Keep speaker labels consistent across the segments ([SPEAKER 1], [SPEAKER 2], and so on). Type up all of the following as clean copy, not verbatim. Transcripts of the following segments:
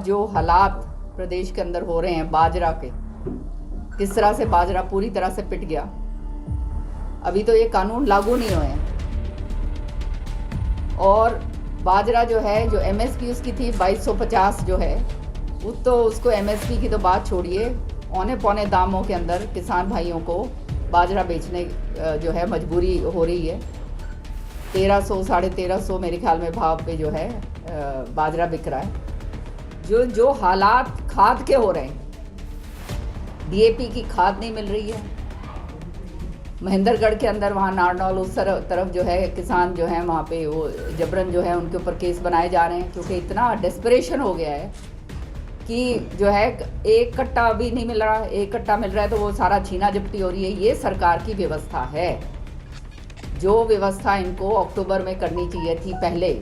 [SPEAKER 1] जो हालात प्रदेश के अंदर हो रहे हैं बाजरा के, किस तरह से बाजरा पूरी तरह से पिट गया। अभी तो ये कानून लागू नहीं हुए हैं और बाजरा जो है, जो एमएसपी उसकी थी 2250 जो है, तो उसको एमएसपी की तो बात छोड़िए, औने पौने दामों के अंदर किसान भाइयों को बाजरा बेचने जो है मजबूरी हो रही है। 1300 साढ़े 1300 मेरे ख्याल में भाव पे जो है बाजरा बिक रहा है। जो हालात खाद के हो रहे हैं, डीएपी की खाद नहीं मिल रही है। महेंद्रगढ़ के अंदर वहाँ नारनौल उस तरफ जो है किसान जो है वहाँ पे वो जबरन जो है उनके ऊपर केस बनाए जा रहे हैं, क्योंकि इतना डेस्परेशन हो गया है कि जो है एक कट्टा अभी नहीं मिल रहा, एक कट्टा मिल रहा है तो वो सारा छीना झपटी हो रही है। ये सरकार की व्यवस्था है। जो व्यवस्था इनको अक्टूबर में करनी चाहिए थी पहले,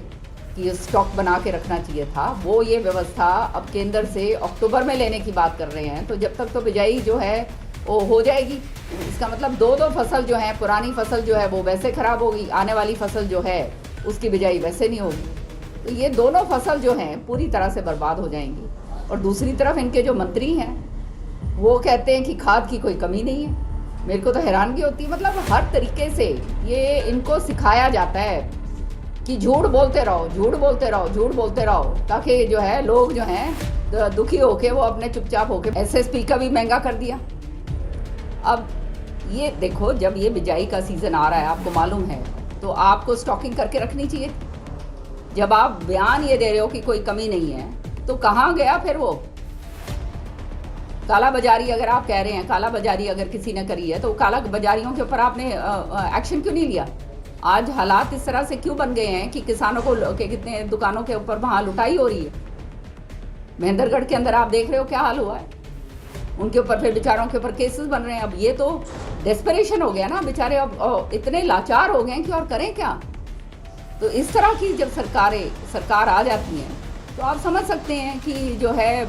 [SPEAKER 1] कि स्टॉक बना के रखना चाहिए था, वो ये व्यवस्था अब केंद्र से अक्टूबर में लेने की बात कर रहे हैं। तो जब तक तो बिजाई जो है वो हो जाएगी। इसका मतलब दो फसल जो है, पुरानी फसल जो है वो वैसे ख़राब होगी, आने वाली फसल जो है उसकी बिजाई वैसे नहीं होगी। तो ये दोनों फसल जो हैं पूरी तरह से बर्बाद हो जाएंगी। और दूसरी तरफ इनके जो मंत्री हैं वो कहते हैं कि खाद की कोई कमी नहीं है। मेरे को तो हैरानगी होती है, मतलब हर तरीके से ये इनको सिखाया जाता है कि झूठ बोलते रहो, झूठ बोलते रहो, झूठ बोलते रहो, ताकि जो है लोग जो हैं दुखी होके वो अपने चुपचाप होके। एसएसपी का भी महंगा कर दिया। अब ये देखो, जब ये बिजाई का सीज़न आ रहा है, आपको मालूम है, तो आपको स्टॉकिंग करके रखनी चाहिए। जब आप बयान ये दे रहे हो कि कोई कमी नहीं है, तो कहाँ गया फिर वो काला बाजारी? अगर आप कह रहे हैं काला बाजारी अगर किसी ने करी है, तो काला बाजारियों के ऊपर आपने एक्शन क्यों नहीं लिया? आज हालात इस तरह से क्यों बन गए हैं कि किसानों को के कितने दुकानों के ऊपर वहाँ लुटाई हो रही है। महेंद्रगढ़ के अंदर आप देख रहे हो क्या हाल हुआ है। उनके ऊपर फिर बेचारों के ऊपर केसेस बन रहे हैं। अब ये तो डेस्परेशन हो गया ना, बेचारे अब इतने लाचार हो गए हैं कि और करें क्या। तो इस तरह की जब सरकार आ जाती है तो आप समझ सकते हैं कि जो है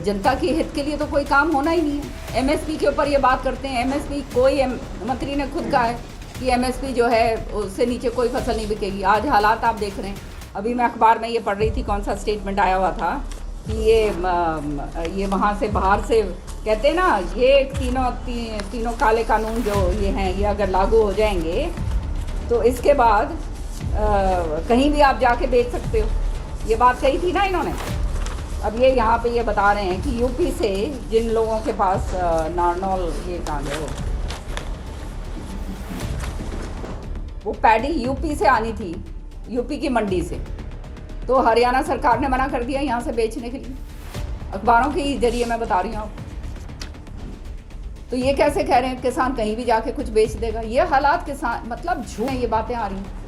[SPEAKER 1] जनता के हित के लिए तो कोई काम होना ही नहीं है। एमएसपी के ऊपर ये बात करते हैं। एमएसपी कोई मंत्री ने खुद कहा है कि एमएसपी जो है उससे नीचे कोई फसल नहीं बिकेगी। आज हालात आप देख रहे हैं। अभी मैं अखबार में ये पढ़ रही थी, कौन सा स्टेटमेंट आया हुआ था कि ये वहाँ से बाहर से कहते हैं ना, ये तीनों काले कानून जो ये हैं, ये अगर लागू हो जाएंगे तो इसके बाद कहीं भी आप जाके बेच सकते हो। ये बात कही थी ना इन्होंने। अब ये यहाँ पे ये बता रहे हैं कि यूपी से जिन लोगों के पास नारनौल, ये कहाँ गए वो पैडी यूपी से आनी थी, यूपी की मंडी से, तो हरियाणा सरकार ने मना कर दिया यहाँ से बेचने के लिए। अखबारों के जरिए मैं बता रही हूँ आपको। तो ये कैसे कह रहे हैं किसान कहीं भी जाके कुछ बेच देगा? ये हालात किसान, मतलब झूठ है, ये बातें आ रही हैं।